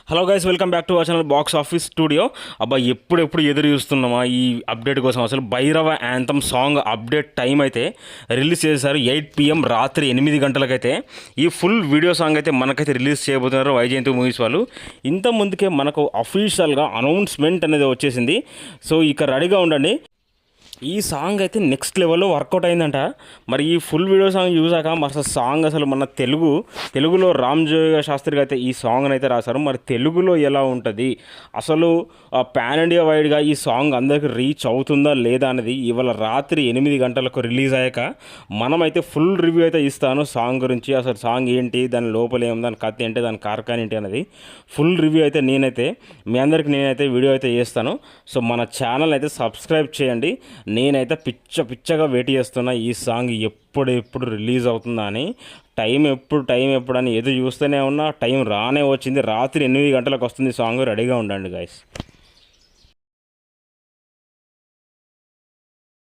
Hello guys, welcome back to our channel box office studio. అబ్బా ఎప్పుడు ఎదురు చూస్తున్నామా ఈ అప్డేట్ కోసం. అసలు Bhairava anthem song update time అయితే రిలీజ్ చేశారు 8 PM రాత్రి 8 గంటలకైతే. ఈ ఫుల్ వీడియో సాంగ్ అయితే మనకైతే రిలీజ్ చేయబోతున్నారు వైజయంతి మూవీస్ వాళ్ళు. ఇంత ముందుకే మనకు అఫీషియల్గా అనౌన్స్మెంట్ అనేది వచ్చేసింది. సో ఇక రెడీగా ఉండండి. ఈ సాంగ్ అయితే నెక్స్ట్ లెవెల్లో వర్కౌట్ అయిందంట. మరి ఈ ఫుల్ వీడియో సాంగ్ చూసాక అసలు సాంగ్ అసలు మన తెలుగులో రామ్జోయ శాస్త్రి అయితే ఈ సాంగ్ని అయితే రాశారు. మరి తెలుగులో ఎలా ఉంటుంది, అసలు పాన్ ఇండియా వైడ్గా ఈ సాంగ్ అందరికి రీచ్ అవుతుందా లేదా అనేది ఇవాళ రాత్రి 8 గంటలకు రిలీజ్ అయ్యాక మనమైతే ఫుల్ రివ్యూ అయితే ఇస్తాను సాంగ్ గురించి. అసలు సాంగ్ ఏంటి, దాని లోపల ఏం, దాని కథ ఏంటి, దాని కార్ఖాన్ ఏంటి అనేది ఫుల్ రివ్యూ అయితే మీ అందరికి నేనైతే వీడియో అయితే చేస్తాను. సో మన ఛానల్ అయితే సబ్స్క్రైబ్ చేయండి. నేనైతే పిచ్చగా వెయిట్ చేస్తున్నా ఈ సాంగ్ ఎప్పుడు రిలీజ్ అవుతుందా అని. టైం ఎప్పుడు అని ఎదురు చూస్తూనే ఉన్నా. టైం రానే వచ్చింది. రాత్రి 8 గంటలకు వస్తుంది సాంగ్. రెడీగా ఉండండి గైస్.